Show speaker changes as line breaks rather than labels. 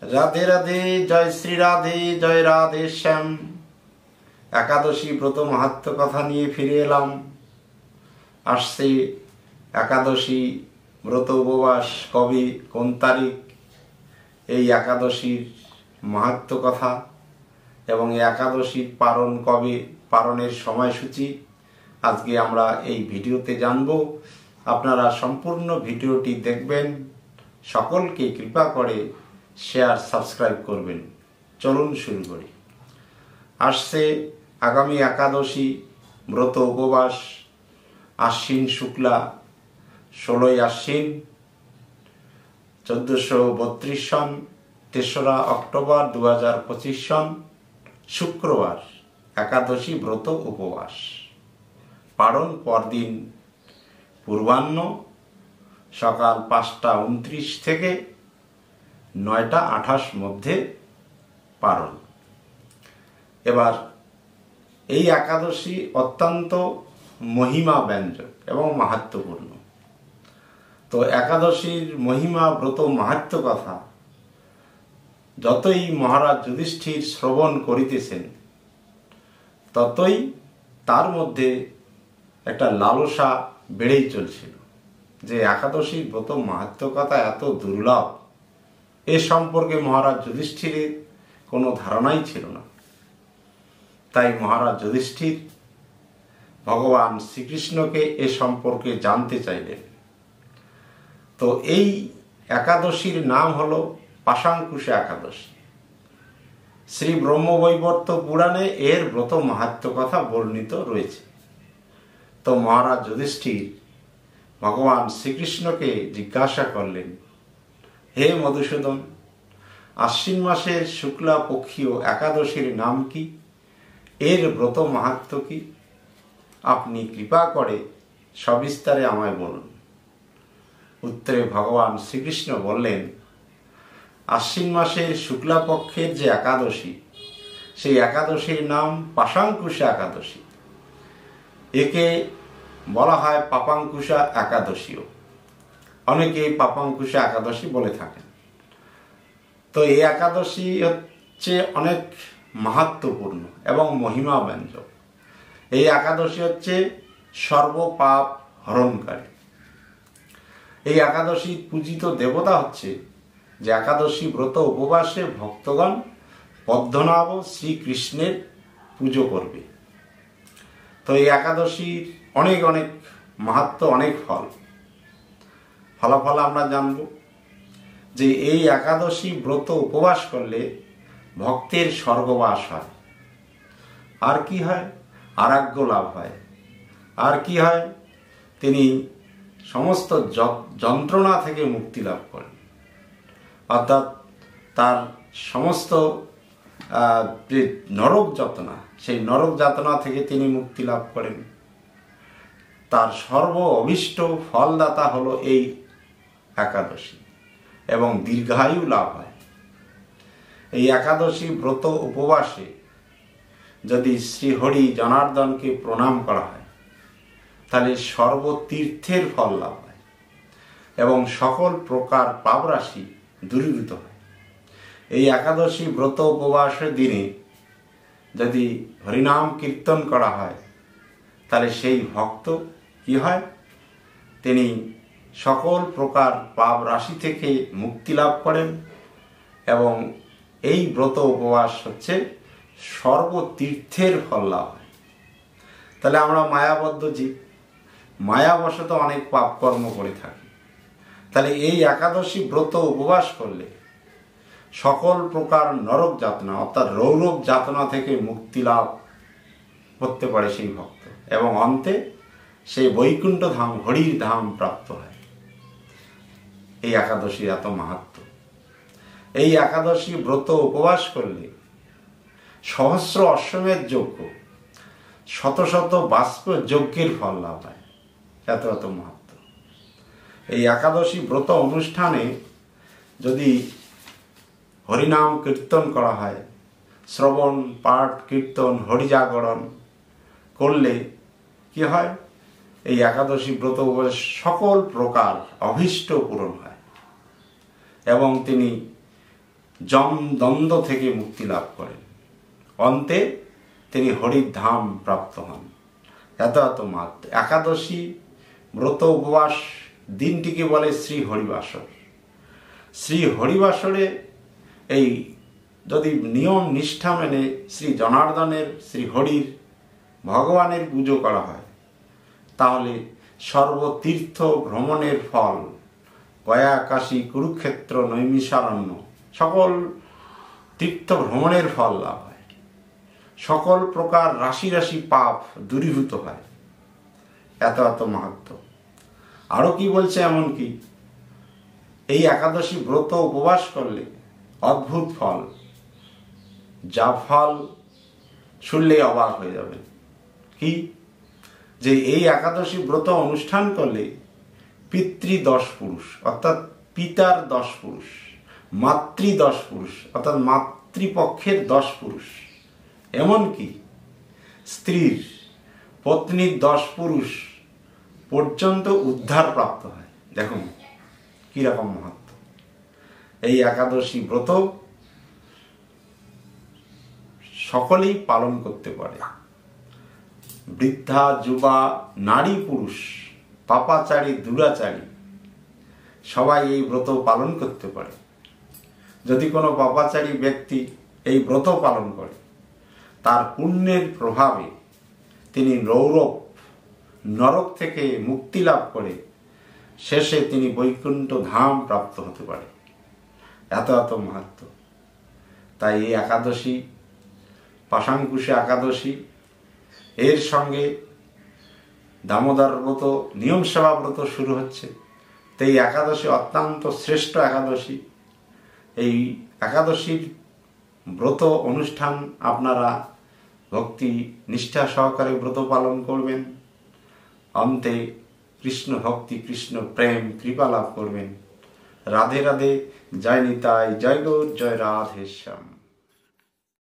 রাধে রাধে, জয় শ্রী রাধে, জয় রাধে শ্যাম। একাদশী ব্রত মাহাত্ম্য কথা নিয়ে ফিরে এলাম। আসছে একাদশী ব্রত উপবাস, কবে, কোন তারিখ, এই একাদশীর মাহাত্ম্য কথা এবং একাদশীর পারণ কবে, পারণের সময়সূচি আজকে আমরা এই ভিডিওতে জানব। আপনারা সম্পূর্ণ ভিডিওটি দেখবেন, সকলকে কৃপা করে শেয়ার সাবস্ক্রাইব করবেন। চলুন শুরু করি। আসছে আগামী একাদশী ব্রত উপবাস, আশ্বিন শুক্লা 16ই আশ্বিন 1432 সন, 3রা অক্টোবর 2025 সন, শুক্রবার একাদশী ব্রত উপবাস। পারণ পরদিন পূর্বাহ্ন সকাল 5টা 29 থেকে 9টা 28 মধ্যে পারণ। এবার এই একাদশী অত্যন্ত মহিমা ব্যঞ্জক এবং মাহাত্ম্যপূর্ণ। তো একাদশীর মহিমা, ব্রত, মাহাত্ম্য কথা যতই মহারাজ যুধিষ্ঠির শ্রবণ করিতেছেন, ততই তার মধ্যে একটা লালসা বেড়েই চলছিল যে একাদশীর ব্রত মাহাত্ম্য কথা এত দুর্লভ, এ সম্পর্কে মহারাজ যুধিষ্ঠিরের কোনো ধারণাই ছিল না। তাই মহারাজ যুধিষ্ঠির ভগবান শ্রীকৃষ্ণকে এ সম্পর্কে জানতে চাইলেন। তো এই একাদশীর নাম হল পাশাঙ্কুশা একাদশী। শ্রী ব্রহ্মবৈবর্ত পুরাণে এর ব্রত মাহাত্ম্য কথা বর্ণিত রয়েছে। তো মহারাজ যুধিষ্ঠির ভগবান শ্রীকৃষ্ণকে জিজ্ঞাসা করলেন, হে মধুসূদন, আশ্বিন মাসের শুক্লা পক্ষীয় একাদশীর নাম কি, এর ব্রত মাহাত্ম্য কি? আপনি কৃপা করে সবিস্তারে আমায় বলুন। উত্তরে ভগবান শ্রীকৃষ্ণ বললেন, আশ্বিন মাসের শুক্লা পক্ষের যে একাদশী, সেই একাদশীর নাম পাশাঙ্কুশা একাদশী। একে বলা হয় পাপাঙ্কুশা একাদশীও, অনেকে পাপাঙ্কুশা একাদশী বলে থাকেন। তো এই একাদশী হচ্ছে অনেক মাহাত্ম্যপূর্ণ এবং মহিমা ব্যঞ্জক। এই একাদশী হচ্ছে সর্বপাপ হরণকারী। এই একাদশী পূজিত দেবতা হচ্ছে যে একাদশী ব্রত উপবাসে ভক্তগণ পদ্মনাভ শ্রীকৃষ্ণের পুজো করবে। তো এই একাদশীর অনেক অনেক মাহাত্ম্য, অনেক ফলাফল আমরা জানব। যে এই একাদশী ব্রত উপবাস করলে ভক্তের স্বর্গবাস হয়। আর কি হয়? আরোগ্য লাভ হয়। আর কি হয়? তিনি সমস্ত যন্ত্রণা থেকে মুক্তি লাভ করেন। অর্থাৎ তার সমস্ত যে নরক যাতনা, সেই নরক যাতনা থেকে তিনি মুক্তি লাভ করেন। তার সর্ব অভীষ্ট ফলদাতা হলো এই একাদশী এবং দীর্ঘায়ু লাভ হয়। এই একাদশী ব্রত উপবাসে যদি শ্রীহরি জনার্দনকে প্রণাম করা হয়, তাহলে সর্বতীর্থের ফল লাভ হয় এবং সকল প্রকার পাপরাশি দূরীভূত হয়। এই একাদশী ব্রত উপবাসের দিনে যদি হরিনাম কীর্তন করা হয়, তাহলে সেই ভক্ত কি হয়? তিনি সকল প্রকার পাপ রাশি থেকে মুক্তি লাভ করেন এবং এই ব্রত উপবাস হচ্ছে সর্বতীর্থের ফল লাভ হয়। তাহলে আমরা মায়াবদ্ধ জীব, মায়াবশত অনেক পাপ কর্ম করে থাকি। তাহলে এই একাদশী ব্রত উপবাস করলে সকল প্রকার নরক যাতনা, অর্থাৎ রৌরব যাতনা থেকে মুক্তি লাভ করতে পারে সেই ভক্ত এবং অন্তে সেই বৈকুণ্ঠ ধাম, হরির ধাম প্রাপ্ত হয়। এই একাদশীর এত মাহাত্ম্য। এই একাদশী ব্রত উপবাস করলে সহস্র অশ্বমেধ যজ্ঞ, শত শত বাষ্প যজ্ঞের ফল লাভ হয়। এত এত মাহাত্ম্য। এই একাদশী ব্রত অনুষ্ঠানে যদি হরিনাম কীর্তন করা হয়, শ্রবণ পাঠ কীর্তন হরিজাগরণ করলে কি হয়? এই একাদশী ব্রত উপবাস সকল প্রকার অভীষ্ট পূরণ হয় এবং তিনি যম দ্বন্দ্ব থেকে মুক্তি লাভ করেন, অন্তে তিনি হরির ধাম প্রাপ্ত হন। এত মাত্র একাদশী ব্রত উপবাস দিনটিকে বলে শ্রী হরিবাসর। শ্রী হরিবাসরে এই যদি নিয়ম নিষ্ঠা মেনে শ্রী জনার্দনের, শ্রী হরির, ভগবানের পুজো করা হয়, তাহলে সর্বতীর্থ ভ্রমণের ফল, গয়া, কাশী, কুরুক্ষেত্র, নৈমিষারণ্য সকল তীর্থ ভ্রমণের ফল লাভ হয়, সকল প্রকার রাশি রাশি পাপ দূরীভূত হয়। এত মাহাত্ম্য। আরো কি বলছে, এমন কি এই একাদশী ব্রত উপবাস করলে অদ্ভুত ফল, যা ফল শুনলে অবাক হয়ে যাবেন। কি যে এই একাদশী ব্রত অনুষ্ঠান করলে পিতৃ10 পুরুষ অর্থাৎ পিতার 10 পুরুষ, মাতৃ10 পুরুষ অর্থাৎ মাতৃপক্ষের 10 পুরুষ, এমনকি স্ত্রীর, পত্নীর 10 পুরুষ পর্যন্ত উদ্ধার প্রাপ্ত হয়। দেখুন কিরকম মাহাত্ম্য। এই একাদশী ব্রত সকলেই পালন করতে পারে, বৃদ্ধা, যুবা, নারী, পুরুষ, পাপাচারী, দুরাচারী সবাই এই ব্রত পালন করতে পারে। যদি কোনো পাপাচারী ব্যক্তি এই ব্রত পালন করে, তার পুণ্যের প্রভাবে তিনি নরক থেকে মুক্তি লাভ করে শেষে তিনি বৈকুণ্ঠ ধাম প্রাপ্ত হতে পারে। এত মাহাত্ম্য। তাই এই একাদশী, পাশাঙ্কুশে একাদশী, এর সঙ্গে দামোদর ব্রত, নিয়ম সেবা ব্রত শুরু হচ্ছে। তো এই একাদশী অত্যন্ত শ্রেষ্ঠ একাদশী। এই একাদশীর ব্রত অনুষ্ঠান আপনারা ভক্তি নিষ্ঠা সহকারে ব্রত পালন করবেন, অন্তে কৃষ্ণ ভক্তি, কৃষ্ণ প্রেম, কৃপা লাভ করবেন। রাধে রাধে। জয় নিতাই, জয় গৌর, জয় রাধেশ্যাম।